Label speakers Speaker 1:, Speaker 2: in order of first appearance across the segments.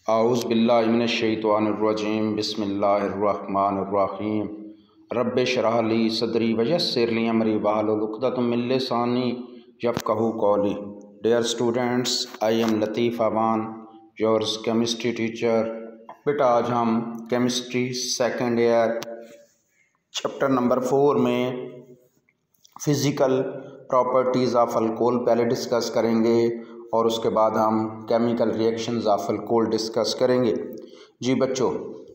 Speaker 1: आऊज़ बिल्लाहि मिनश्शैतानिर्रजीम बिस्मिल्लाहिर्रहमानिर्रहीम रब्बि इश्रह ली सदरी वयस्सिर ली अमरी वाहलुल उक़दतम मिन लिसानी यफ़क़हू क़ौली। Dear students, I am Latif Awan, yours chemistry teacher. बेटा आज हम chemistry second year chapter number 4 में फ़िज़िकल प्रॉपर्टीज़ ऑफ अल्कोहल पहले डिस्कस करेंगे और उसके बाद हम chemical reactions of alcohol discuss करेंगे। जी बच्चों,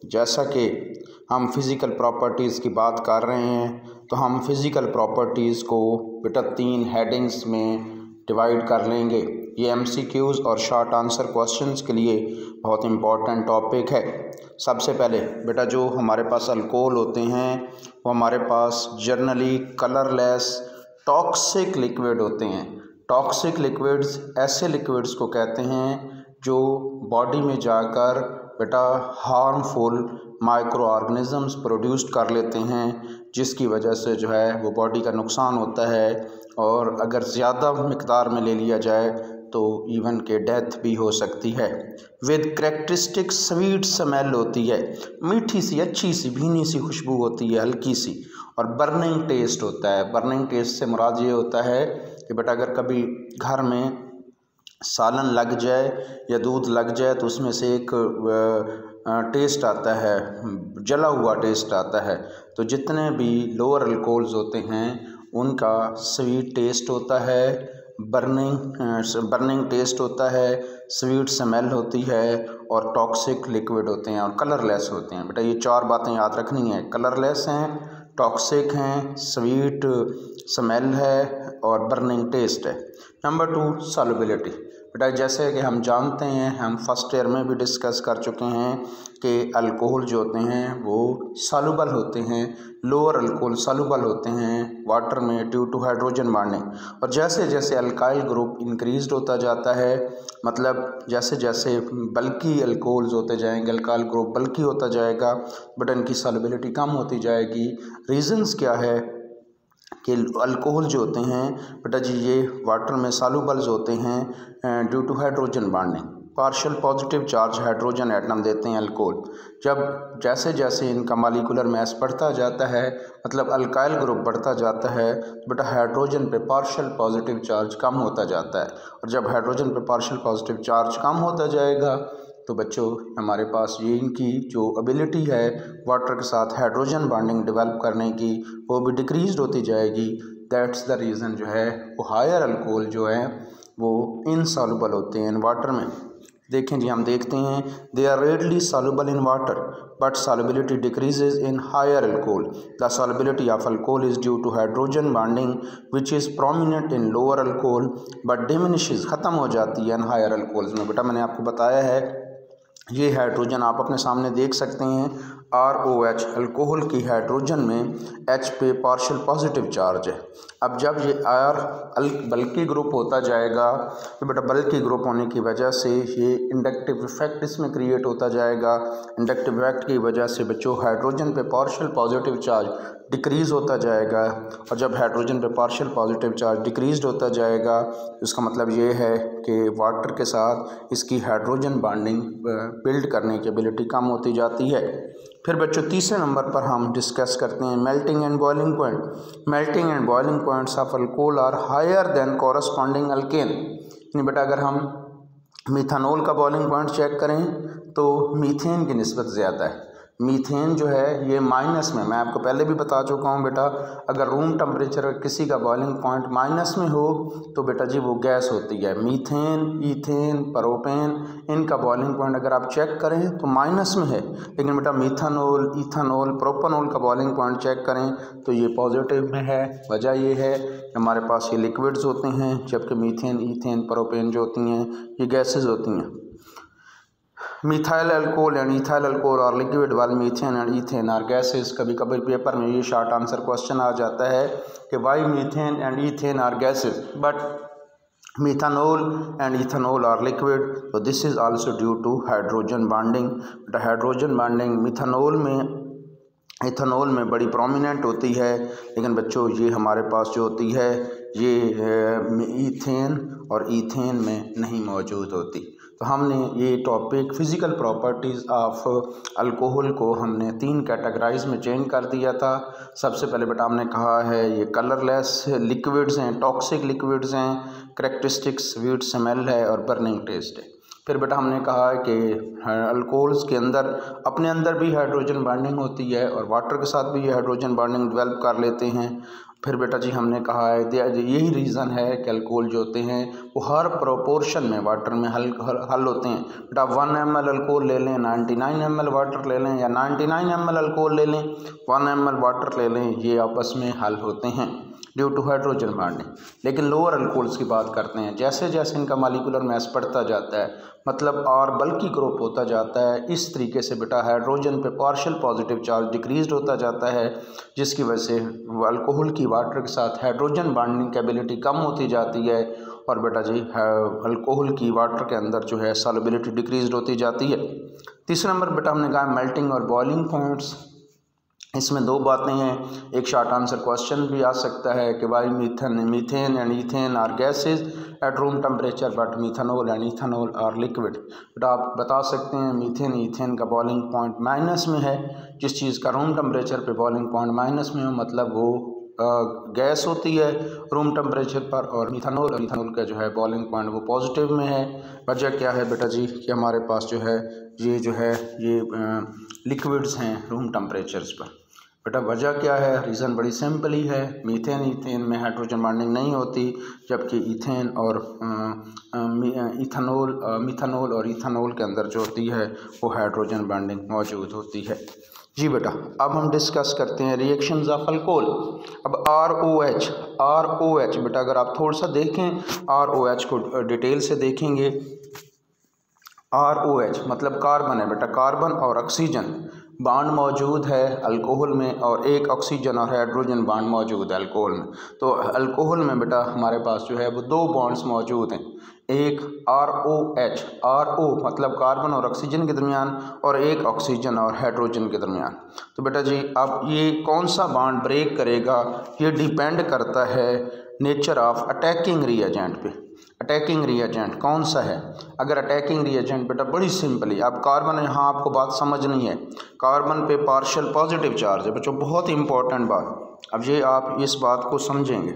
Speaker 1: जैसा कि हम फ़िज़िकल प्रॉपर्टीज़ की बात कर रहे हैं तो हम फ़िज़िकल प्रॉपर्टीज़ को बेटा 3 हेडिंग्स में डिवाइड कर लेंगे। ये MCQs और शॉर्ट आंसर क्वेश्चंस के लिए बहुत इम्पॉर्टेंट टॉपिक है। सबसे पहले बेटा जो हमारे पास अल्कोहल होते हैं वो हमारे पास जनरली कलरलेस टॉक्सिक लिक्विड होते हैं। टॉक्सिक लिक्विड्स ऐसे लिक्विड्स को कहते हैं जो बॉडी में जाकर बेटा हार्मफुल माइक्रो ऑर्गेनिजम्स प्रोड्यूस कर लेते हैं, जिसकी वजह से जो है वो बॉडी का नुकसान होता है और अगर ज़्यादा मिकदार में ले लिया जाए तो इवन के डेथ भी हो सकती है। विद करेक्टरिस्टिक स्वीट स्मेल होती है, मीठी सी अच्छी सी भीनी सी खुशबू होती है हल्की सी, और बर्निंग टेस्ट होता है। बर्निंग टेस्ट से मुराद ये होता है कि बेटा अगर कभी घर में सालन लग जाए या दूध लग जाए तो उसमें से एक टेस्ट आता है, जला हुआ टेस्ट आता है। तो जितने भी लोअर अल्कोहल्स होते हैं उनका स्वीट टेस्ट होता है, बर्निंग टेस्ट होता है, स्वीट स्मेल होती है और टॉक्सिक लिक्विड होते हैं और कलरलेस होते हैं। बेटा ये 4 बातें याद रखनी है, कलरलेस हैं, टॉक्सिक हैं, स्वीट स्मेल है और बर्निंग टेस्ट है। Number 2 solubility. बेटा जैसे कि हम जानते हैं, हम फर्स्ट ईयर में भी डिस्कस कर चुके हैं कि अल्कोहल जो होते हैं वो सॉल्युबल होते हैं, लोअर अल्कोहल सॉल्युबल होते हैं वाटर में ड्यू टू हाइड्रोजन बॉन्डिंग। और जैसे जैसे अल्काइल ग्रुप इंक्रीज्ड होता जाता है, मतलब जैसे जैसे बल्की अल्कोहल्स होते जाएंगे, अल्काइल ग्रुप बल्की होता जाएगा, बट इनकी सॉल्युबिलिटी कम होती जाएगी। रीजंस क्या है कि अल्कोहल जो होते हैं बेटा जी ये वाटर में सॉल्युबल्स होते हैं due to hydrogen bonding. Partial positive charge hydrogen atom देते हैं अल्कोहल। जब जैसे जैसे इनका मॉलिक्यूलर मास बढ़ता जाता है, मतलब अल्काइल ग्रुप बढ़ता जाता है, बेटा हाइड्रोजन पे पार्शियल पॉजिटिव चार्ज कम होता जाता है। और जब हाइड्रोजन पे पार्शियल पॉजिटिव चार्ज कम होता जाएगा तो बच्चों हमारे पास ये इनकी जो एबिलिटी है वाटर के साथ हाइड्रोजन बॉन्डिंग डेवलप करने की वो भी डिक्रीज होती जाएगी। दैट्स द रीज़न जो है वो हायर अल्कोहल जो है वो इनसॉल्युबल होते हैं इन वाटर में। देखें जी, हम देखते हैं they are readily soluble in water but solubility decreases in higher alcohol. The solubility of alcohol is due to hydrogen bonding which is prominent in lower alcohol but diminishes, ख़त्म हो जाती है in higher alcohols में। बेटा मैंने आपको बताया है ये हाइड्रोजन आप अपने सामने देख सकते हैं, ROH अल्कोहल की हाइड्रोजन में H पे पार्शियल पॉजिटिव चार्ज है। अब जब ये बल्की ग्रुप होता जाएगा तो बेटा बल्की ग्रुप होने की वजह से ये इंडक्टिव इफेक्ट इसमें क्रिएट होता जाएगा। इंडक्टिव इफेक्ट की वजह से बच्चों हाइड्रोजन पे पार्शियल पॉजिटिव चार्ज डिक्रीज़ होता जाएगा, और जब हाइड्रोजन पे पार्शियल पॉजिटिव चार्ज डिक्रीज़ होता जाएगा इसका मतलब ये है कि वाटर के साथ इसकी हाइड्रोजन बॉन्डिंग बिल्ड करने की एबिलिटी कम होती जाती है। फिर बच्चों तीसरे नंबर पर हम डिस्कस करते हैं melting and boiling point. Melting and boiling points of alcohol are higher than corresponding alkane. यानी बेटा अगर हम मिथानॉल का बॉइलिंग पॉइंट चेक करें तो मीथेन की निस्बत ज़्यादा है। मीथेन जो है ये माइनस में, मैं आपको पहले भी बता चुका हूँ बेटा, अगर रूम टेम्परेचर किसी का बॉइलिंग पॉइंट माइनस में हो तो बेटा जी वो गैस होती है। मीथेन, ईथेन, प्रोपेन, इनका बॉइलिंग पॉइंट अगर आप चेक करें तो माइनस में है, लेकिन बेटा मिथानॉल, इथानॉल, प्रोपेनॉल का बॉइलिंग पॉइंट चेक करें तो ये पॉजिटिव में है। वजह ये है हमारे पास ये लिक्विड्स होते हैं, जबकि मीथेन, ईथेन, प्रोपेन जो होती हैं ये गैसेज होती हैं। Methyl alcohol and ethyl alcohol और लिक्विड वाल methane and ethane are gases. कभी कभी पेपर में ये शॉर्ट आंसर क्वेश्चन आ जाता है कि why methane and ethane are gases but methanol and ethanol are liquid. तो this is also due to hydrogen bonding. Hydrogen bonding methanol में, ethanol में बड़ी प्रोमिनेंट होती है, लेकिन बच्चों ये हमारे पास जो होती है ये ईथेन और ईथेन में नहीं मौजूद होती। तो हमने ये topic physical properties of alcohol को हमने 3 कैटेगराइज में चेंज कर दिया था। सबसे पहले बेटा हमने कहा है ये कलरलेस लिक्विड्स हैं, टॉक्सिक लिक्विड्स हैं, करेक्टरिस्टिक्स स्वीट स्मेल है और बर्निंग टेस्ट है। फिर बेटा हमने कहा है कि अल्कोहल्स के अंदर अपने अंदर भी हाइड्रोजन बॉन्डिंग होती है और वाटर के साथ भी ये हाइड्रोजन बॉन्डिंग डेवलप कर लेते हैं। फिर बेटा जी हमने कहा है यही रीज़न है कि अल्कोहल जो होते हैं वो हर प्रोपोर्शन में वाटर में हल होते हैं। बेटा 1 ml अल्कोहल ले लें, 99 ml वाटर ले लें, या 99 ml अल्कोहल ले लें, 1 ml वाटर ले लें, ये आपस में हल होते हैं ड्यू टू हाइड्रोजन बॉन्डिंग। लेकिन लोअर अल्कोहल्स की बात करते हैं, जैसे जैसे इनका मॉलिक्यूलर मास बढ़ता जाता है, मतलब और बल्कि ग्रुप होता जाता है, इस तरीके से बेटा हाइड्रोजन पे पार्शियल पॉजिटिव चार्ज डिक्रीज होता जाता है, जिसकी वजह से अल्कोहल की वाटर के साथ हाइड्रोजन बॉन्डिंग कैपेबिलिटी कम होती जाती है और बेटा जी अल्कोहल की वाटर के अंदर जो है सॉल्युबिलिटी डिक्रीज होती जाती है। तीसरा नंबर बेटा हमने कहा मेल्टिंग और बॉइलिंग पॉइंट्स। इसमें 2 बातें हैं, एक शॉर्ट आंसर क्वेश्चन भी आ सकता है कि why methane and ethane are gases at room temperature but methanol and ethanol are liquid. बेटा आप बता सकते हैं मीथेन ईथेन का बॉइलिंग पॉइंट माइनस में है, जिस चीज़ का रूम टेम्परेचर पे बॉइलिंग पॉइंट माइनस में हो मतलब वो गैस होती है रूम टेम्परेचर पर, और मिथेनॉल का जो है बॉइलिंग पॉइंट वो पॉजिटिव में है। वजह क्या है बेटा जी कि हमारे पास जो है ये लिक्विड्स हैं रूम टेम्परेचर्स पर। बेटा वजह क्या है, रीज़न बड़ी सिंपल ही है, मीथेन ईथेन में हाइड्रोजन बॉन्डिंग नहीं होती, जबकि ईथेन और मिथेनॉल और इथेनॉल के अंदर जो होती है वो हाइड्रोजन बॉन्डिंग मौजूद होती है। जी बेटा अब हम डिस्कस करते हैं रिएक्शंस ऑफ अल्कोहल। अब ROH बेटा अगर आप थोड़ा सा देखें ROH को डिटेल से देखेंगे, ROH मतलब कार्बन है बेटा, कार्बन और ऑक्सीजन बॉन्ड मौजूद है अल्कोहल में, और एक ऑक्सीजन और हाइड्रोजन बॉन्ड मौजूद है अल्कोहल में। तो अल्कोहल में बेटा हमारे पास जो है वो 2 बॉन्ड्स मौजूद हैं, एक RO मतलब कार्बन और ऑक्सीजन के दरमियान, और एक ऑक्सीजन और हाइड्रोजन के दरमियान। तो बेटा जी अब ये कौन सा बॉन्ड ब्रेक करेगा, ये डिपेंड करता है नेचर ऑफ अटैकिंग रिएजेंट पे। अटैकिंग रिएजेंट कौन सा है? अगर अटैकिंग रिएजेंट बेटा बड़ी सिंपली, अब कार्बन यहाँ आपको बात समझनी है, कार्बन पे पार्शियल पॉजिटिव चार्ज है बच्चों, बहुत इंपॉर्टेंट बात। अब ये आप इस बात को समझेंगे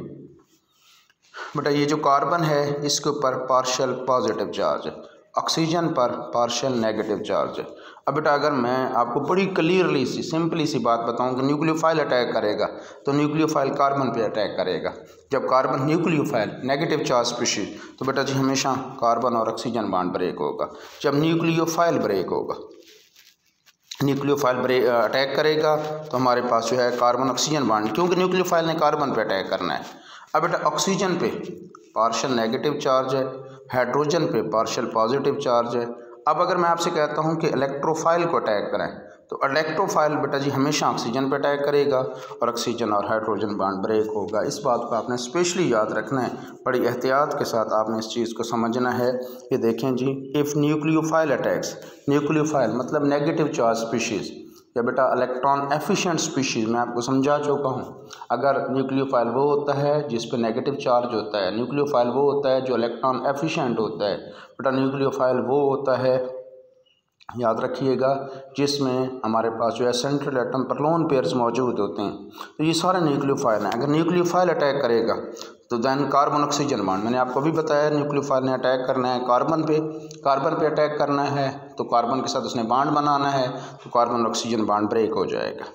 Speaker 1: बेटा, ये जो कार्बन है इसके ऊपर पार्शियल पॉजिटिव चार्ज है, ऑक्सीजन पर पार्शियल नेगेटिव चार्ज है। अब बेटा अगर मैं आपको बड़ी क्लियरली सी सिंपली सी बात बताऊं कि न्यूक्लियोफाइल अटैक करेगा तो न्यूक्लियोफाइल कार्बन पे अटैक करेगा। जब carbon nucleophile negative charge species, तो बेटा जी हमेशा कार्बन और ऑक्सीजन बॉन्ड ब्रेक होगा। जब न्यूक्लियोफाइल ब्रेक होगा, न्यूक्लियोफाइल ब्रेक अटैक करेगा तो हमारे पास जो है कार्बन ऑक्सीजन बॉन्ड, क्योंकि न्यूक्लियोफाइल ने कार्बन पे अटैक करना है। अब बेटा ऑक्सीजन पे पार्शियल नेगेटिव चार्ज है, हाइड्रोजन पे पार्शियल पॉजिटिव चार्ज है। अब अगर मैं आपसे कहता हूं कि इलेक्ट्रोफाइल को अटैक करें, तो इलेक्ट्रोफाइल बेटा जी हमेशा ऑक्सीजन पे अटैक करेगा और ऑक्सीजन और हाइड्रोजन बॉन्ड ब्रेक होगा। इस बात को आपने स्पेशली याद रखना है, बड़ी एहतियात के साथ आपने इस चीज़ को समझना है। ये देखें जी, इफ़ न्यूक्लियोफाइल अटैक्स, न्यूक्लियोफाइल मतलब नेगेटिव चार्ज स्पीशीज़, या बेटा इलेक्ट्रॉन एफिशिएंट स्पीशीज़ मैं आपको समझा चुका हूँ। अगर न्यूक्लियोफाइल वो होता है जिस पे नेगेटिव चार्ज होता है, न्यूक्लियोफाइल वो होता है जो इलेक्ट्रॉन एफिशिएंट होता है, बेटा न्यूक्लियोफाइल वो होता है, याद रखिएगा, जिसमें हमारे पास जो है सेंट्रल एटम पर लोन पेयर्स मौजूद होते हैं। तो ये सारे न्यूक्लियोफाइल हैं। अगर न्यूक्लियोफाइल अटैक करेगा तो देन कार्बन ऑक्सीजन बॉन्ड, मैंने आपको भी बताया न्यूक्लियोफाइल ने अटैक करना है कार्बन पे अटैक करना है, तो कार्बन के साथ उसने बॉन्ड बनाना है, तो कार्बन ऑक्सीजन बॉन्ड ब्रेक हो जाएगा।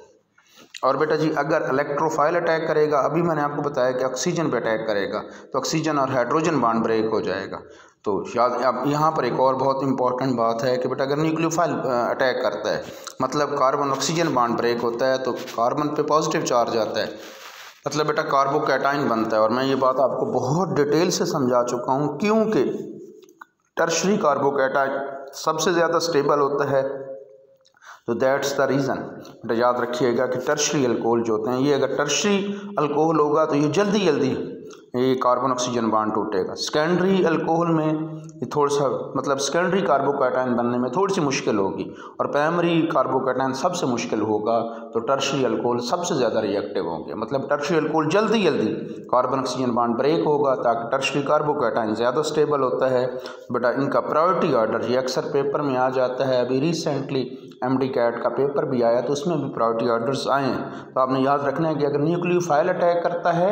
Speaker 1: और बेटा जी अगर इलेक्ट्रोफाइल अटैक करेगा, अभी मैंने आपको बताया कि ऑक्सीजन पे अटैक करेगा तो ऑक्सीजन और हाइड्रोजन बॉन्ड ब्रेक हो जाएगा। तो याद, अब यहाँ पर एक और बहुत इंपॉर्टेंट बात है कि बेटा अगर न्यूक्लियोफाइल अटैक करता है मतलब कार्बन ऑक्सीजन बॉन्ड ब्रेक होता है, तो कार्बन पे पॉजिटिव चार्ज आता है, मतलब बेटा कार्बोकैटाइन बनता है। और मैं ये बात आपको बहुत डिटेल से समझा चुका हूँ, क्योंकि टर्शरी कार्बोकैटाइन सबसे ज़्यादा स्टेबल होता है। तो दैट्स द रीज़न। बेटा याद रखिएगा कि टर्शरी अल्कोहल जो होते हैं, ये अगर टर्शरी अल्कोहल होगा तो ये जल्दी ये कार्बन ऑक्सीजन बॉन्ड टूटेगा। सेकेंडरी अल्कोहल में ये थोड़ा सा मतलब सेकेंडरी कार्बोकैटायन बनने में थोड़ी सी मुश्किल होगी और प्राइमरी कार्बोकैटायन सबसे मुश्किल होगा, तो टर्शियरी अल्कोहल सबसे ज़्यादा रिएक्टिव होंगे। मतलब टर्शियरी अल्कोहल जल्दी कार्बन ऑक्सीजन बॉन्ड ब्रेक होगा ताकि टर्शियरी कार्बोकैटायन ज़्यादा स्टेबल होता है। बेटा इनका प्रायोरिटी ऑर्डर ये अक्सर पेपर में आ जाता है। अभी रिसेंटली MD कैट का पेपर भी आया तो उसमें भी प्रायोरिटी ऑर्डर्स आए हैं। तो आपने याद रखना है कि अगर न्यूक्लियोफाइल अटैक करता है,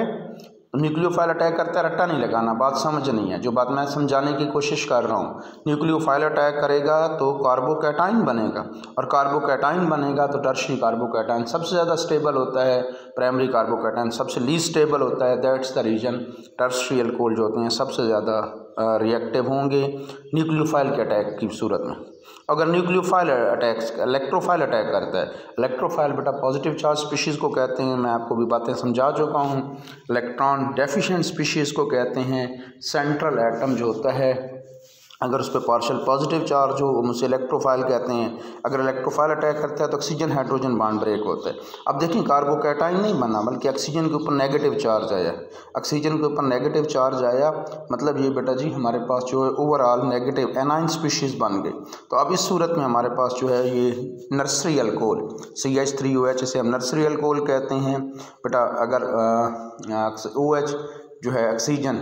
Speaker 1: रट्टा नहीं लगाना, बात समझ नहीं है। जो बात मैं समझाने की कोशिश कर रहा हूँ, न्यूक्लियोफाइल अटैक करेगा तो कार्बोकैटायन बनेगा और कार्बोकैटायन बनेगा तो टर्शियरी कार्बोकैटायन सबसे ज़्यादा स्टेबल होता है, प्राइमरी कार्बोकैटायन सबसे लीस्ट स्टेबल होता है। That's the reason tertiary alcohol जो होते हैं सबसे ज़्यादा रिएक्टिव होंगे न्यूक्लियोफाइल के अटैक की सूरत में। अगर न्यूक्लियोफाइल इलेक्ट्रोफाइल अटैक करता है, इलेक्ट्रोफाइल बेटा पॉजिटिव चार्ज स्पीशीज़ को कहते हैं, मैं आपको भी बातें समझा चुका हूँ। इलेक्ट्रॉन डेफिशिएंट स्पीशीज़ को कहते हैं। सेंट्रल एटम जो होता है अगर उस पर पार्शियल पॉजिटिव चार्ज हो उसे इलेक्ट्रोफाइल कहते हैं। अगर इलेक्ट्रोफाइल अटैक करता है तो ऑक्सीजन हाइड्रोजन बॉन्ड ब्रेक होता है। अब देखिए कार्बोकैटायन नहीं बना बल्कि ऑक्सीजन के ऊपर नेगेटिव चार्ज आया, ऑक्सीजन के ऊपर नेगेटिव चार्ज आया, मतलब ये बेटा जी हमारे पास जो है ओवरऑल नेगेटिव एनाइन स्पीशीज़ बन गई। तो अब इस सूरत में हमारे पास जो है ये नर्सरी अल्कोहल CH3OH इसे हम नर्सरी अल्कोहल कहते हैं। बेटा अगर OH जो है ऑक्सीजन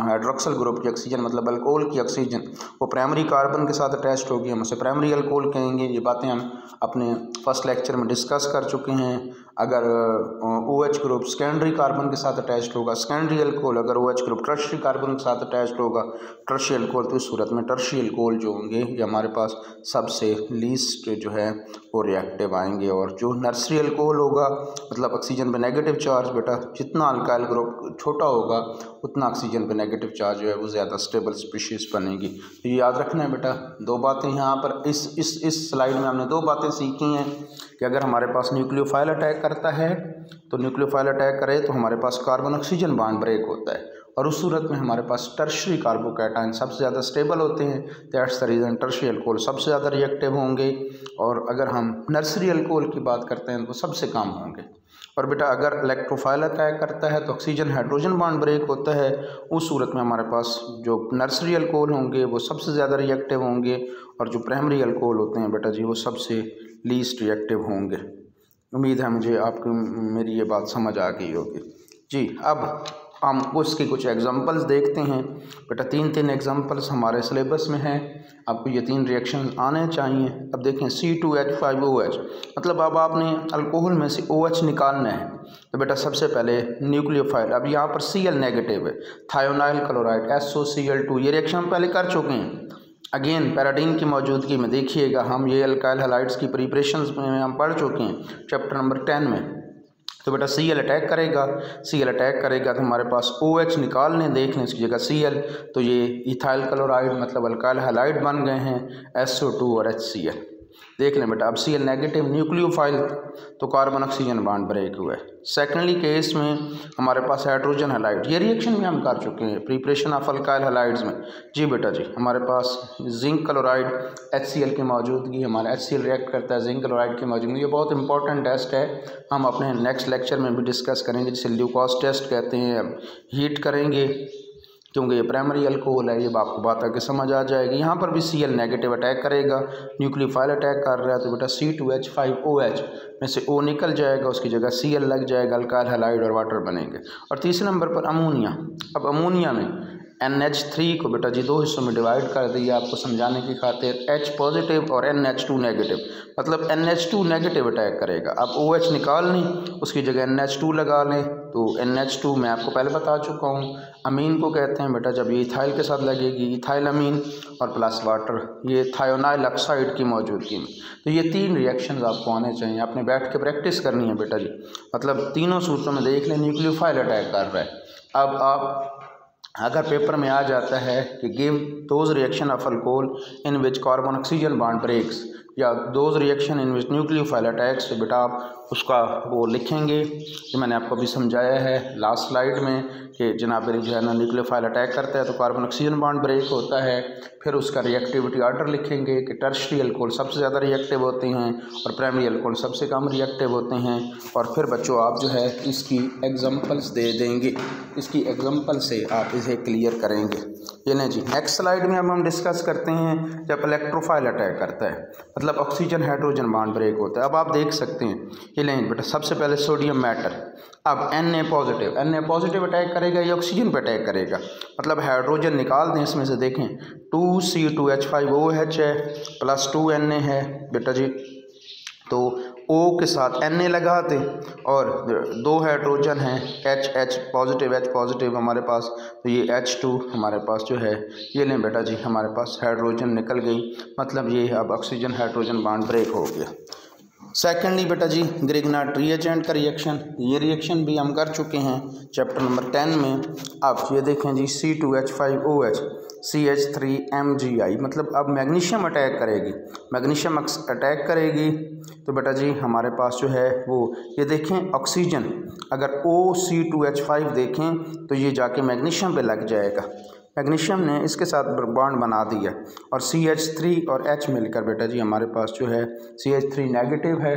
Speaker 1: हाइड्रोक्सल ग्रुप की ऑक्सीजन मतलब अल्कोहल की ऑक्सीजन वो प्राइमरी कार्बन के साथ अटैच्ड होगी, हम उसे प्राइमरी अल्कोहल कहेंगे। ये बातें हम अपने फर्स्ट लेक्चर में डिस्कस कर चुके हैं। अगर OH ग्रुप सेकेंडरी कार्बन के साथ अटैच्ड होगा सेकेंडरी अल्कोहल, अगर OH ग्रुप टर्शियरी कार्बन के साथ अटैच्ड होगा टर्शियरी अल्कोहल, तो इस सूरत में टर्शियरी अल्कोहल जो होंगे ये हमारे पास सबसे लीस्ट जो है वो रिएक्टिव आएंगे। और जो नर्सरी अल्कोहल होगा मतलब ऑक्सीजन पे नेगेटिव चार्ज, बेटा जितना अल्काइल ग्रुप छोटा होगा उतना ऑक्सीजन पे नेगेटिव चार्ज जो है वो ज़्यादा स्टेबल स्पीशीज़ बनेगी। तो ये याद रखना है बेटा। दो बातें यहाँ पर इस स्लाइड में हमने दो बातें सीखी हैं कि अगर हमारे पास न्यूक्लियोफाइल अटैक करता है तो न्यूक्लियोफाइल अटैक करे तो हमारे पास कार्बन ऑक्सीजन बॉन्ड ब्रेक होता है और उस सूरत में हमारे पास टर्शियरी कार्बोकैटायन सबसे ज़्यादा स्टेबल होते हैं। That's the reason tertiary alcohol सबसे ज़्यादा रिएक्टिव होंगे। और अगर हम नर्सरी अल्कोहल की बात करते हैं तो सबसे कम होंगे। और बेटा अगर इलेक्ट्रोफाइल अटैक करता है तो ऑक्सीजन हाइड्रोजन बॉन्ड ब्रेक होता है, उस सूरत में हमारे पास जो नर्सरी अल्कोहल होंगे वो सबसे ज़्यादा रिएक्टिव होंगे और जो प्राइमरी अल्कोहल होते हैं बेटा जी वो सबसे लीस्ट रिएक्टिव होंगे। उम्मीद है मुझे आपको मेरी ये बात समझ आ गई होगी जी। अब हम उसके कुछ एग्जांपल्स देखते हैं बेटा। तीन एग्जांपल्स हमारे सिलेबस में हैं, आपको ये 3 रिएक्शन आने चाहिए। अब देखें C2H5OH मतलब अब आपने अल्कोहल में से OH निकालना है तो बेटा सबसे पहले न्यूक्लियोफाइल, अब यहाँ पर Cl नेगेटिव है, थायोनाइल क्लोराइड SOCl2 ये रिएक्शन हम पहले कर चुके हैं। अगेन पैराडीन की मौजूदगी में देखिएगा हम ये अल्काइल हैलाइड्स की प्रिपरेशंस में हम पढ़ चुके हैं चैप्टर नंबर 10 में। तो बेटा Cl अटैक करेगा तो हमारे पास OH निकालने देख लें इसकी जगह Cl, तो ये इथाइल क्लोराइड मतलब अल्काइल हैलाइड बन गए हैं SO2 और HCl। देख लें बेटा अब Cl नेगेटिव न्यूक्लियोफाइल तो कार्बन ऑक्सीजन बॉन्ड ब्रेक हुआ है। सेकेंडली केस में हमारे पास हाइड्रोजन हैलाइड, ये रिएक्शन भी हम कर चुके हैं प्रिपरेशन ऑफ अल्काइल हैलाइड्स में जी बेटा जी। हमारे पास जिंक क्लोराइड HCl की मौजूदगी, हमारा HCl रिएक्ट करता है जिंक क्लोराइड की मौजूदगी। ये बहुत इंपॉर्टेंट टेस्ट है, हम अपने नेक्स्ट लेक्चर में भी डिस्कस करेंगे जिसे ल्यूकोस टेस्ट कहते हैं। हीट करेंगे क्योंकि ये प्राइमरी अल्कोहल है, ये आपको बात आके समझ आ जाएगी। यहाँ पर भी Cl नेगेटिव अटैक करेगा, न्यूक्लियोफाइल अटैक कर रहा है तो बेटा C2H5OH में से O निकल जाएगा, उसकी जगह Cl लग जाएगा, अल्काइल हैलाइड और वाटर बनेंगे। और तीसरे नंबर पर अमोनिया। अब अमोनिया में NH3 को बेटा जी 2 हिस्सों में डिवाइड कर दिया आपको समझाने की खातिर, H पॉजिटिव और NH2 नेगेटिव, मतलब NH2 नेगेटिव अटैक करेगा। अब OH निकाल लें उसकी जगह NH2 लगा लें तो NH2 मैं आपको पहले बता चुका हूँ अमीन को कहते हैं बेटा जब ये इथाइल के साथ लगेगी, इथाइल अमीन और प्लस वाटर, ये थायोनाइल ऑक्साइड की मौजूदगी में। तो ये 3 रिएक्शंस आपको आने चाहिए, आपने बैठ के प्रैक्टिस करनी है बेटा जी। मतलब तीनों सूत्रों में देख लें न्यूक्लियोफाइल अटैक कर रहा है। अब आप अगर पेपर में आ जाता है कि give those reaction of alcohol in which carbon oxygen bond breaks या those reaction in which nucleophile attacks, तो बेटा आप उसका वो लिखेंगे जो मैंने आपको अभी समझाया है लास्ट स्लाइड में कि जनाब जो है ना न्यूक्लियोफाइल अटैक करता है तो कार्बन ऑक्सीजन बॉन्ड ब्रेक होता है। फिर उसका रिएक्टिविटी ऑर्डर लिखेंगे कि टर्शरी अल्कोहल सबसे ज़्यादा रिएक्टिव होते हैं और प्राइमरी अल्कोहल सबसे कम रिएक्टिव होते हैं। और फिर बच्चों आप जो है इसकी एग्जांपल्स दे देंगे, इसकी एग्जांपल से आप इसे क्लियर करेंगे। ये लें जी, नेक्स्ट स्लाइड में अब हम डिस्कस करते हैं जब इलेक्ट्रोफाइल अटैक करता है, मतलब ऑक्सीजन हाइड्रोजन बॉन्ड ब्रेक होता है। अब आप देख सकते हैं, ये लें बेटा, सबसे पहले सोडियम मेटल, अब Na पॉजिटिव अटैक करेगा, ये ऑक्सीजन पे अटैक करेगा, मतलब हाइड्रोजन निकाल दें इसमें से, देखें 2C2H5OH है प्लस 2Na है बेटा जी, तो O के साथ Na लगा दें और दो हाइड्रोजन हैं H पॉजिटिव हमारे पास, तो ये H2 हमारे पास जो है, ये लें बेटा जी हमारे पास हाइड्रोजन निकल गई, मतलब ये अब ऑक्सीजन हाइड्रोजन बॉन्ड ब्रेक हो गया। सेकेंडली बेटा जी ग्रिग्नार्ड रिएजेंट का रिएक्शन, ये रिएक्शन भी हम कर चुके हैं चैप्टर नंबर 10 में। अब ये देखें जी C2H5OH CH3MgI, मतलब अब मैग्नीशियम अटैक करेगी, मैग्नीशियम अटैक करेगी तो बेटा जी हमारे पास जो है वो, ये देखें ऑक्सीजन अगर OC2H5 देखें तो ये जाके मैग्नीशियम पे लग जाएगा, मैग्नीशियम ने इसके साथ बॉन्ड बना दिया और CH3 और H मिलकर बेटा जी हमारे पास जो है CH3 नेगेटिव है,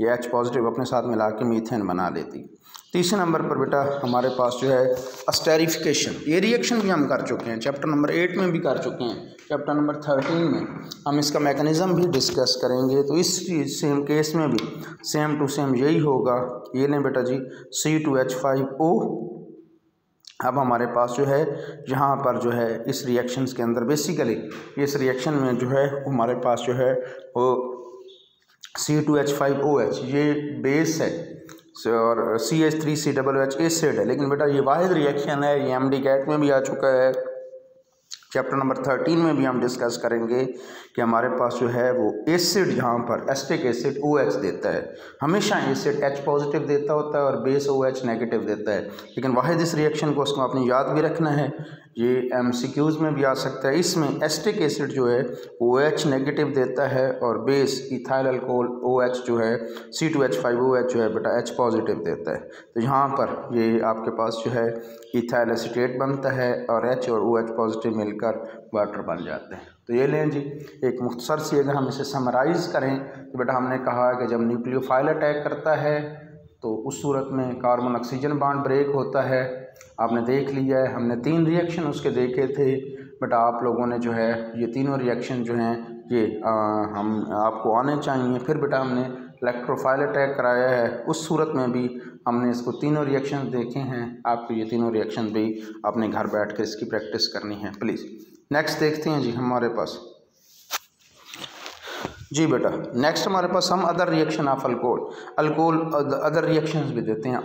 Speaker 1: ये H पॉजिटिव अपने साथ मिला के मीथेन बना लेती। तीसरे नंबर पर बेटा हमारे पास जो है अस्टेरिफिकेशन, ये रिएक्शन भी हम कर चुके हैं, चैप्टर नंबर 8 में भी कर चुके हैं, चैप्टर नंबर 13 में हम इसका मैकेनिज़्म भी डिस्कस करेंगे। तो इस सेम केस में भी सेम टू सेम यही होगा। ये लें बेटा जी C2H5O, अब हमारे पास जो है यहाँ पर जो है इस रिएक्शंस के अंदर बेसिकली इस रिएक्शन में जो है हमारे पास जो है वो C2H5OH ये बेस है और CH3COOH एसिड है, लेकिन बेटा ये वाहिद रिएक्शन है, ये MD-CAT में भी आ चुका है, चैप्टर नंबर 13 में भी हम डिस्कस करेंगे कि हमारे पास जो है वो एसिड, यहाँ पर एस्टिक एसिड OH देता है, हमेशा एसिड H पॉजिटिव देता होता है और बेस OH नेगेटिव देता है, लेकिन वाहिद इस रिएक्शन को उसको अपनी याद भी रखना है, ये MCQs में भी आ सकता है। इसमें एस्टिक एसिड जो है OH नेगेटिव देता है और बेस इथाइल अल्कोहल OH जो है C2H5OH जो है बेटा H पॉजिटिव देता है। तो यहाँ पर ये आपके पास जो है इथाइल एसीटेट बनता है और H और OH पॉजिटिव मिलकर वाटर बन जाते हैं। तो ये लें जी एक मुख्तसर सी अगर हम इसे समराइज़ करें तो बेटा हमने कहा कि जब न्यूक्लियोफाइल अटैक करता है तो उस सूरत में कार्बन ऑक्सीजन बॉन्ड ब्रेक होता है। आपने देख लिया है, हमने 3 रिएक्शन उसके देखे थे बेटा, आप लोगों ने जो है ये तीनों रिएक्शन जो हैं ये हम आपको आने चाहिए। फिर बेटा हमने इलेक्ट्रोफाइल अटैक कराया है, उस सूरत में भी हमने इसको तीनों रिएक्शन देखे हैं। आपको ये तीनों रिएक्शन भी अपने घर बैठ कर इसकी प्रैक्टिस करनी है प्लीज़। नेक्स्ट देखते हैं जी हमारे पास जी बेटा, नेक्स्ट हमारे पास हम other reaction of alcohol other reactions भी देते हैं।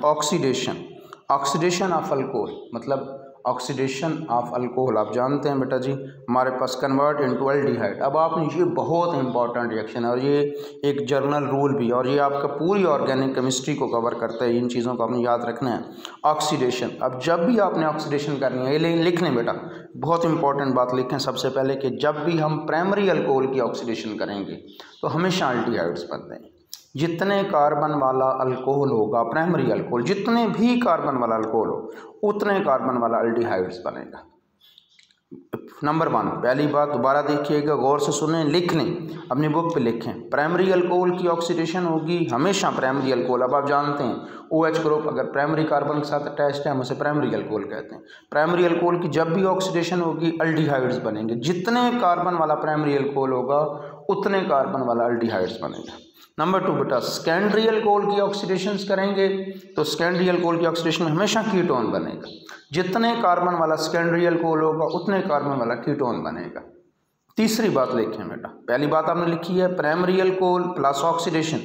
Speaker 1: ऑक्सीडेशन ऑफ अल्कोहल, मतलब ऑक्सीडेशन ऑफ अल्कोहल आप जानते हैं बेटा जी हमारे पास कन्वर्ट इनटू एल्डिहाइड। अब आपने ये बहुत इंपॉर्टेंट रिएक्शन है और ये एक जर्नल रूल भी, और ये आपका पूरी ऑर्गेनिक केमिस्ट्री को कवर करता है, इन चीज़ों को आपने याद रखना है। ऑक्सीडेशन, अब जब भी आपने ऑक्सीडेशन करनी है, ये लिख लें बेटा, बहुत इंपॉर्टेंट बात लिखें सबसे पहले कि जब भी हम प्राइमरी अल्कोहल की ऑक्सीडेशन करेंगे तो हमेशा एल्डिहाइड्स बनते हैं। जितने कार्बन वाला अल्कोहल होगा प्राइमरी अल्कोहल, जितने भी कार्बन वाला अल्कोहल हो उतने कार्बन वाला एल्डिहाइड्स बनेगा। नंबर 1 पहली बात दोबारा देखिएगा, गौर से सुनें, लिख लें, अपनी बुक पे लिखें। प्राइमरी अल्कोहल की ऑक्सीडेशन होगी हमेशा प्राइमरी अल्कोहल। अब आप जानते हैं OH ग्रुप अगर प्राइमरी कार्बन के साथ अटैच्ड है हम उसे प्राइमरी अल्कोहल कहते हैं। प्राइमरी अल्कोहल की जब भी ऑक्सीडेशन होगी एल्डिहाइड्स बनेंगे। जितने कार्बन वाला प्राइमरी अल्कोहल होगा उतने कार्बन वाला एल्डिहाइड्स बनेगा। नंबर 2 बेटा, सेकेंडरी अल्कोहल की ऑक्सीडेशंस करेंगे तो सेकेंडरी अल्कोहल की ऑक्सीडेशन में हमेशा कीटोन बनेगा। जितने कार्बन वाला सेकेंडरी अल्कोहल होगा उतने कार्बन वाला कीटोन बनेगा। तीसरी बात लिखें बेटा, पहली बात आपने लिखी है primary alcohol plus oxidation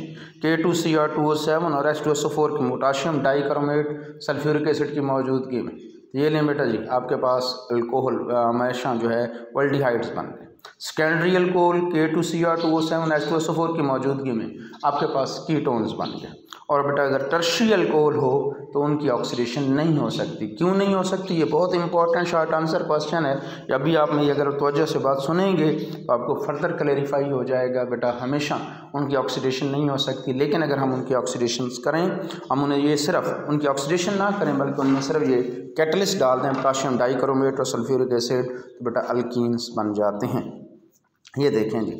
Speaker 1: K2Cr2O7 और H2SO4 की पोटाशियम डाइक्रोमेट सल्फ्यूरिक एसिड की मौजूदगी में। ये लें बेटा जी, आपके पास अल्कोहल हमेशा जो है एल्डिहाइड्स बन गए। सेकेंडरी अल्कोहल K2Cr2O7H2SO4 की मौजूदगी में आपके पास कीटोन्स बन गए। और बेटा अगर टर्शियरी अल्कोहल हो तो उनकी ऑक्सीडेशन नहीं हो सकती। क्यों नहीं हो सकती? ये बहुत इंपॉर्टेंट शॉर्ट आंसर क्वेश्चन है। अभी आप में अगर तवज्जो से बात सुनेंगे तो आपको फर्दर क्लेरिफाई हो जाएगा। बेटा हमेशा उनकी ऑक्सीडेशन नहीं हो सकती, लेकिन अगर हम उनकी ऑक्सीडेशन करें, हम उन्हें ये सिर्फ उनकी ऑक्सीडेशन ना करें बल्कि उनमें सिर्फ ये कैटलिस्ट डाल दें, पोटेशियम डाइक्रोमेट और सल्फ्यूरिक एसिड, तो बेटा अल्कीन्स बन जाते हैं। ये देखें जी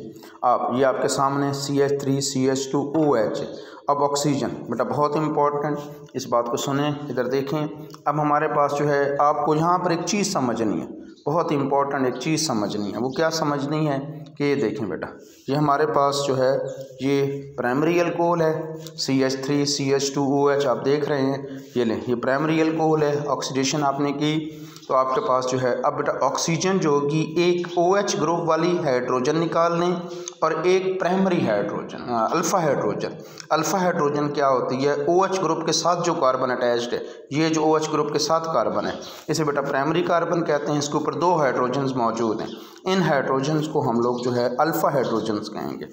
Speaker 1: आप, ये आपके सामने CH3CH2OH। अब ऑक्सीजन बेटा बहुत इंपॉर्टेंट, इस बात को सुने, इधर देखें। अब हमारे पास जो है आपको यहाँ पर एक चीज़ समझनी है, बहुत इंपॉर्टेंट एक चीज़ समझनी है। वो क्या समझनी है कि ये देखें बेटा, ये हमारे पास जो है ये प्राइमरी अल्कोहल है CH3CH2OH, आप देख रहे हैं, ये लें, ये प्राइमरी अल्कोहल है। ऑक्सीडेशन आपने की तो आपके पास जो है अब बेटा ऑक्सीजन जो होगी एक OH ग्रुप वाली हाइड्रोजन निकाल लें और एक primary hydrogen alpha hydrogen. Alpha hydrogen क्या होती है? OH ग्रुप के साथ जो कार्बन अटैच्ड है, ये जो OH ग्रुप के साथ कार्बन है इसे बेटा प्राइमरी कार्बन कहते हैं। इसके ऊपर 2 हाइड्रोजन्स मौजूद हैं, इन हाइड्रोजन्स को हम लोग जो है अल्फ़ा हाइड्रोजन्स कहेंगे।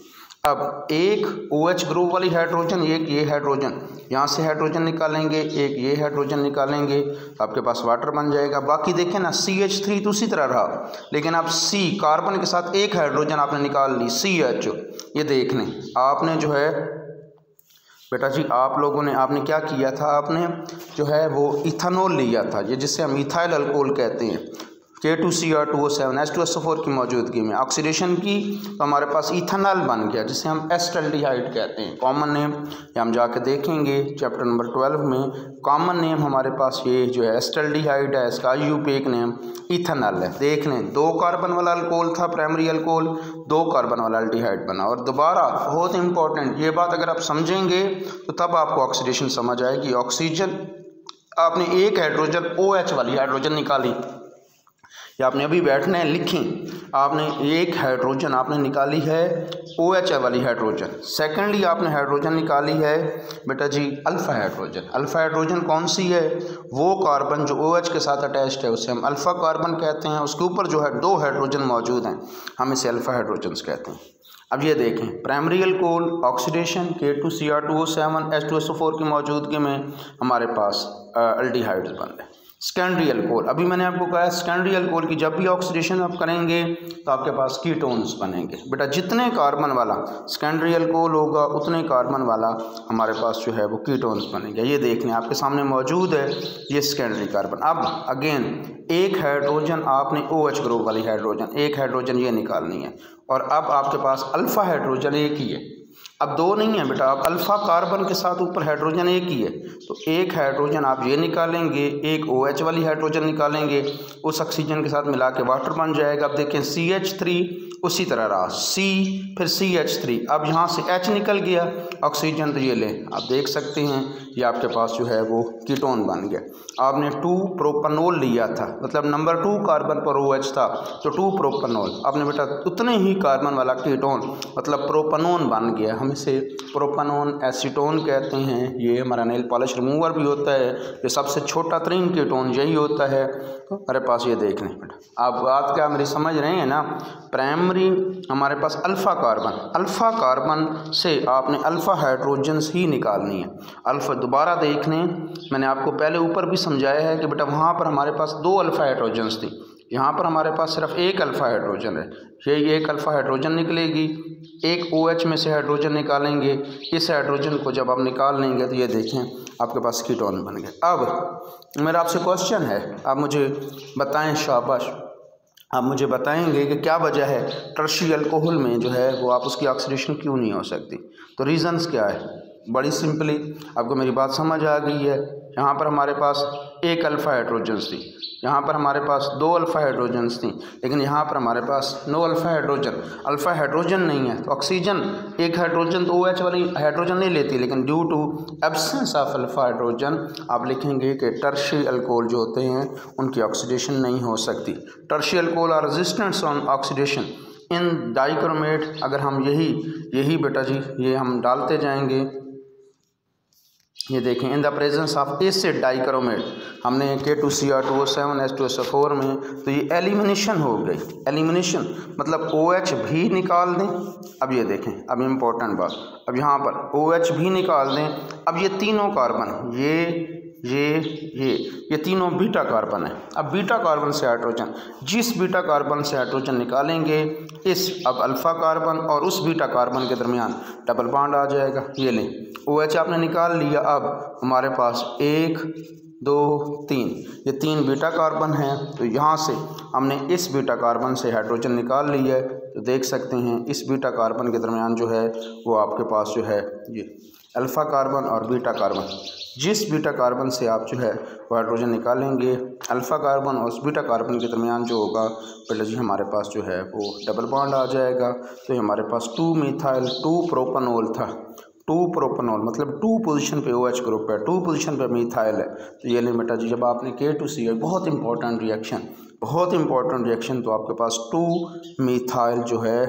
Speaker 1: अब एक OH ग्रुप वाली हाइड्रोजन, एक ये हाइड्रोजन, यहाँ से हाइड्रोजन निकालेंगे, एक ये हाइड्रोजन निकालेंगे, आपके पास वाटर बन जाएगा। बाकी देखें ना CH3 तो उसी तरह रहा, लेकिन आप C कार्बन के साथ एक हाइड्रोजन आपने निकाल ली CH। ये देख लें, आपने जो है बेटा जी आप लोगों ने आपने क्या किया था, आपने जो है वो इथेनॉल लिया था, ये जिससे हम इथाइल अल्कोहल कहते हैं। K2Cr2O7H2SO4 की मौजूदगी में ऑक्सीडेशन की तो हमारे पास इथेनॉल बन गया, जिसे हम एस्टल्डिहाइड कहते हैं। कॉमन नेम ये हम जाके देखेंगे चैप्टर नंबर 12 में। कॉमन नेम हमारे पास ये जो है एस्टल्डिहाइड है, इसका IUPAC नेम इथेनॉल है। देख लें 2 कार्बन वाला अल्कोहल था प्राइमरी अल्कोहल, 2 कार्बन वाला अल्डिहाइड बना। और दोबारा बहुत इंपॉर्टेंट ये बात, अगर आप समझेंगे तो तब आपको ऑक्सीडेशन समझ आएगी। ऑक्सीजन आपने एक हाइड्रोजन OH वाली हाइड्रोजन निकाली, या आपने अभी बैठना है लिखें, आपने एक हाइड्रोजन आपने निकाली है OH वाली हाइड्रोजन। सेकेंडली आपने हाइड्रोजन निकाली है बेटा जी अल्फ़ा हाइड्रोजन। अल्फ़ा हाइड्रोजन कौन सी है? वो कार्बन जो OH के साथ अटैच्ड है उसे हम अल्फ़ा कार्बन कहते हैं। उसके ऊपर जो है 2 हाइड्रोजन मौजूद हैं, हम इसे अल्फ़ा हाइड्रोजन्स कहते हैं। अब ये देखें प्राइमरी अल्कोहल ऑक्सीडेशन K2Cr2O7H2SO4 की मौजूदगी में हमारे पास अल्डिहाइड्स बन गए। सेकेंडरी अल्कोहल, अभी मैंने आपको कहा सेकेंडरी अल्कोहल की जब भी ऑक्सीडेशन आप करेंगे तो आपके पास कीटोन्स बनेंगे। बेटा जितने कार्बन वाला सेकेंडरी अल्कोहल होगा उतने कार्बन वाला हमारे पास जो है वो कीटोन्स बनेंगे। ये देख लें आपके सामने मौजूद है ये सेकेंडरी कार्बन। अब अगेन एक हाइड्रोजन आपने OH ग्रुप वाली हाइड्रोजन, एक हाइड्रोजन ये निकालनी है, और अब आपके पास अल्फ़ा हाइड्रोजन एक ही है। अब 2 नहीं है बेटा, अब अल्फ़ा कार्बन के साथ ऊपर हाइड्रोजन एक ही है, तो एक हाइड्रोजन आप ये निकालेंगे, एक OH वाली हाइड्रोजन निकालेंगे, उस ऑक्सीजन के साथ मिला के वाटर बन जाएगा। अब देखें CH3 उसी तरह रहा, C फिर CH3, अब यहाँ से H निकल गया ऑक्सीजन, तो ये लें आप देख सकते हैं ये आपके पास जो है वो कीटोन बन गया। आपने 2 प्रोपेनॉल लिया था, मतलब नंबर 2 कार्बन पर OH था तो 2 प्रोपेनॉल, आपने बेटा उतने ही कार्बन वाला कीटोन मतलब प्रोपेनोन बन गया। हम इसे प्रोपेनोन एसीटोन कहते हैं। ये हमारा नेल पॉलिश रिमूवर भी होता है, ये सबसे छोटा तरीन कीटोन यही होता है। तो हमारे पास ये देख लें बेटा, आप बात क्या मेरी समझ रहे हैं ना। प्राइमरी हमारे पास अल्फ़ा कार्बन से आपने अल्फ़ा हाइड्रोजन्स ही निकालनी है। अल्फ़ा दोबारा देख लें, मैंने आपको पहले ऊपर भी समझाया है कि बेटा वहाँ पर हमारे पास 2 अल्फ़ा हाइड्रोजन्स थी, यहाँ पर हमारे पास सिर्फ एक अल्फ़ा हाइड्रोजन है। ये एक अल्फ़ा हाइड्रोजन निकलेगी, एक OH में से हाइड्रोजन निकालेंगे, इस हाइड्रोजन को जब आप निकाल लेंगे तो ये देखें आपके पास कीटोन बन गए। अब मेरा आपसे क्वेश्चन है, आप मुझे बताएं, शाबाश, आप मुझे बताएंगे कि क्या वजह है टर्शियरी अल्कोहल में जो है वो आप उसकी ऑक्सीडेशन क्यों नहीं हो सकती। तो रीज़न्स क्या है? बड़ी सिंपली आपको मेरी बात समझ आ गई है। यहाँ पर हमारे पास एक अल्फ़ा हाइड्रोजन्स थी, यहाँ पर हमारे पास 2 अल्फ़ा हाइड्रोजन्स थी, लेकिन यहाँ पर हमारे पास 9 अल्फ़ा हाइड्रोजन नहीं है। तो ऑक्सीजन एक हाइड्रोजन तो OH वाली हाइड्रोजन नहीं लेती, लेकिन due to absence of alpha hydrogen आप लिखेंगे कि टर्शियरी अल्कोहल जो होते हैं उनकी ऑक्सीडेशन नहीं हो सकती। Tertiary alcohol are resistant on oxidation in dichromate. अगर हम यही बेटा जी ये हम डालते जाएंगे ये देखें in the presence of acid dichromate, हमने K2Cr2O7 H2SO4 में, तो ये एलिमिनेशन हो गई। एलिमिनेशन मतलब OH भी निकाल दें। अब ये देखें, अब इम्पोर्टेंट बात, अब यहाँ पर OH भी निकाल दें। अब ये तीनों कार्बन, ये तीनों बीटा कार्बन है। अब बीटा कार्बन से हाइड्रोजन, जिस बीटा कार्बन से हाइड्रोजन निकालेंगे, इस अब अल्फ़ा कार्बन और उस बीटा कार्बन के दरमियान डबल बॉन्ड आ जाएगा। ये लें, OH आपने निकाल लिया। अब हमारे पास 1 2 3, ये 3 बीटा कार्बन हैं। तो यहाँ से हमने इस बीटा कार्बन से हाइड्रोजन निकाल लिया है। तो देख सकते हैं इस बीटा कार्बन के दरमियान जो है वो आपके पास जो है ये अल्फ़ा कार्बन और बीटा कार्बन, जिस बीटा कार्बन से आप जो है वो हाइड्रोजन निकालेंगे, अल्फ़ा कार्बन और उस बीटा कार्बन के दरमियान जो होगा बेटा जी हमारे पास जो है वो डबल बॉन्ड आ जाएगा। तो हमारे पास 2 मिथाइल 2 प्रोपेनॉल था। 2 प्रोपेनॉल मतलब 2 पोजीशन पे OH ग्रुप है, 2 पोजीशन पे मिथाइल है। तो ये ले बेटा जी, जब आपने K2Cl, बहुत इंपॉर्टेंट रिएक्शन, बहुत इंपॉर्टेंट रिएक्शन, तो आपके पास 2 मिथाइल जो है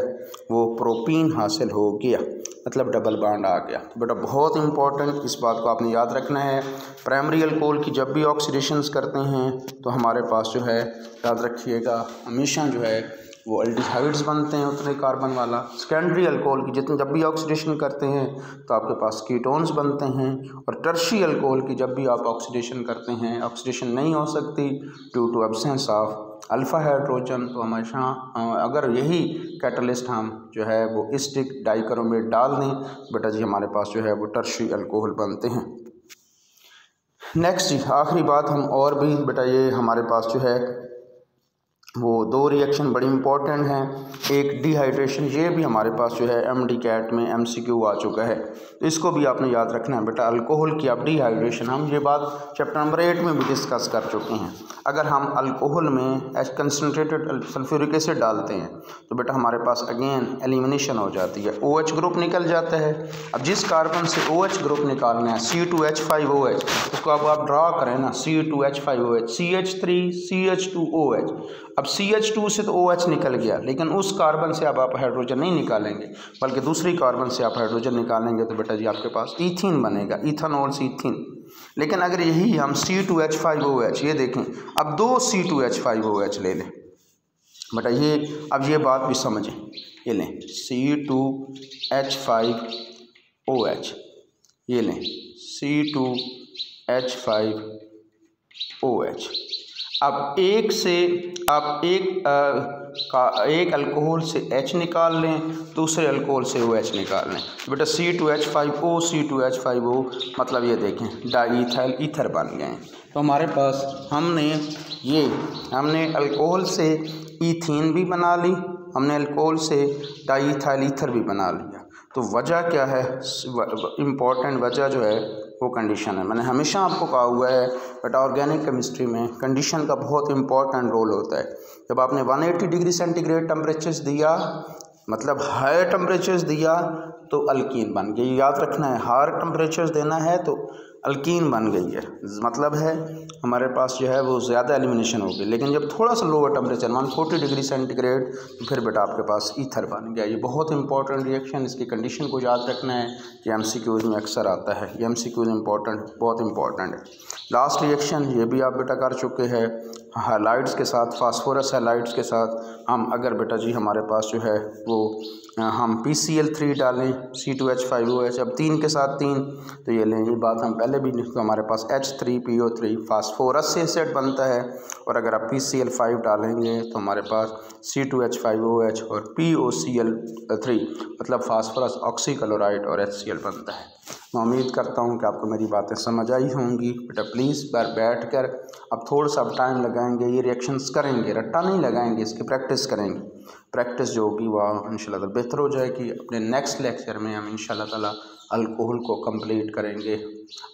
Speaker 1: वो प्रोपीन हासिल हो गया, मतलब डबल बॉन्ड आ गया। तो बेटा बहुत इंपॉर्टेंट, इस बात को आपने याद रखना है। प्राइमरी अल्कोहल की जब भी ऑक्सीडेशंस करते हैं तो हमारे पास जो है, याद रखिएगा, हमेशा जो है वो एल्डिहाइड्स बनते हैं उतने कार्बन वाला। सेकेंडरी अल्कोहल की जितने जब भी ऑक्सीडेशन करते हैं तो आपके पास कीटोन्स बनते हैं। और टर्शियरी अल्कोहल की जब भी आप ऑक्सीडेशन करते हैं, ऑक्सीडेशन नहीं हो सकती due to absence of alpha hydrogen, तो हमेशा अगर यही कैटलिस्ट हम जो है वो एसिटिक डाइक्रोमेट डाल दें बेटा जी, हमारे पास जो है वो टर्शियरी अल्कोहल बनते हैं। नेक्स्ट जी, आखिरी बात हम और भी बेटा, ये हमारे पास जो है वो 2 रिएक्शन बड़ी इंपॉर्टेंट हैं। एक डिहाइड्रेशन, ये भी हमारे पास जो है MD-CAT में MCQ आ चुका है, तो इसको भी आपने याद रखना है बेटा। अल्कोहल की अब डिहाइड्रेशन, हम ये बात चैप्टर नंबर 8 में भी डिस्कस कर चुके हैं। अगर हम अल्कोहल में कंसनट्रेटेड सल्फ्यूरिक एसिड डालते हैं तो बेटा हमारे पास अगेन एलिमिनेशन हो जाती है, OH ग्रुप निकल जाता है। अब जिस कार्बन से OH ग्रुप निकालना है, C2H5OH, उसको अब आप ड्रा करें ना, C2H5OH, CH3 CH2OH। अब CH2 से तो OH निकल गया, लेकिन उस कार्बन से अब आप हाइड्रोजन नहीं निकालेंगे, बल्कि दूसरी कार्बन से आप हाइड्रोजन निकालेंगे। तो बेटा जी आपके पास ईथीन बनेगा, इथेनॉल से ईथीन। लेकिन अगर यही हम C2H5OH, ये देखें, अब 2 C2H5OH ले लें बेटा, ये अब ये बात भी समझें, ये लें C2H5OH, ये लें C2H5OH। अब एक अल्कोहल से H निकाल लें, दूसरे अल्कोहल से OH निकाल लें। बेटा C2H5O C2H5O, मतलब ये देखें डाईथाइल ईथर बन गए हैं। तो हमारे पास हमने अल्कोहल से ईथीन भी बना ली, हमने अल्कोहल से डाईथाइल ईथर भी बना लिया। तो वजह क्या है, इम्पॉर्टेंट वजह जो है वो कंडीशन है। मैंने हमेशा आपको कहा हुआ है बट ऑर्गेनिक केमिस्ट्री में कंडीशन का बहुत इंपॉर्टेंट रोल होता है। जब आपने 180 डिग्री सेंटीग्रेड टेम्परेचर्स दिया, मतलब हायर टेम्परेचर्स दिया, तो अल्कीन बन गई। याद रखना है, हायर टेम्परेचर्स देना है तो अल्कीन बन गई है, मतलब है हमारे पास जो है वो ज़्यादा एलिमिनेशन हो गई। लेकिन जब थोड़ा सा लोअर टेम्परेचर 140 डिग्री सेंटीग्रेड, तो फिर बेटा आपके पास ईथर बन गया। ये बहुत इंपॉर्टेंट रिएक्शन, इसकी कंडीशन को याद रखना है, ये MCQs में अक्सर आता है। ये MCQs इंपॉर्टेंट, बहुत इंपॉर्टेंट है। लास्ट रिएक्शन ये भी आप बेटा कर चुके हैं, हाइलाइट्स के साथ, फास्फोरस हाइलाइट्स के साथ हम अगर बेटा जी हमारे पास जो है वो हम PCl3 डालें C2H5OH, अब 3 के साथ 3, तो ये लें, ये बात हम पहले भी, तो हमारे पास H3PO3 फास्फोरस से एसिड बनता है। और अगर आप PCl5 डालेंगे तो हमारे पास C2H5OH और POCl3 मतलब फास्फोरस ऑक्सीक्लोराइड और HCl बनता है। मैं उम्मीद करता हूँ कि आपको मेरी बातें समझ आई होंगी। बेटा प्लीज़ बार बैठ कर अब थोड़ा सा टाइम लगाएंगे, ये रिएक्शंस करेंगे, रट्टा नहीं लगाएंगे, इसकी प्रैक्टिस करेंगे। प्रैक्टिस जो होगी वह इंशाल्लाह ताला बेहतर हो जाएगी। अपने नेक्स्ट लेक्चर में हम इंशाल्लाह ताला अल्कोहल को कंप्लीट करेंगे।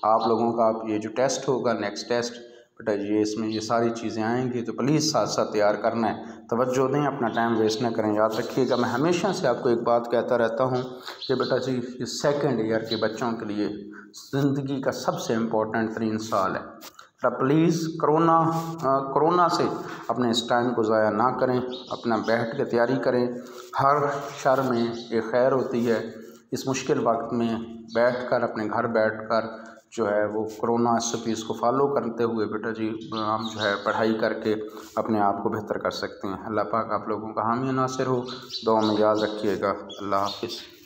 Speaker 1: आप लोगों का आप ये जो टेस्ट होगा, नेक्स्ट टेस्ट, बेटा ये इसमें ये सारी चीज़ें आएंगी, तो प्लीज़ साथ साथ तैयार करना है, तवज्जो दें, अपना टाइम वेस्ट ना करें। याद रखिएगा, मैं हमेशा से आपको एक बात कहता रहता हूँ कि बेटा जी ये सेकंड ईयर के बच्चों के लिए ज़िंदगी का सबसे इम्पोर्टेंट तरीन साल है। तो प्लीज़ कोरोना से अपने इस टाइम को ज़ाया ना करें, अपना बैठ के तैयारी करें। हर शर में एक खैर होती है। इस मुश्किल वक्त में बैठकर, अपने घर बैठकर जो है वो कोरोना SOPs को फॉलो करते हुए बेटा जी हम जो है पढ़ाई करके अपने आप को बेहतर कर सकते हैं। अल्लाह पाक आप लोगों का हामी नासिर हो। दुआ में याद रखिएगा। अल्लाह हाफिज़।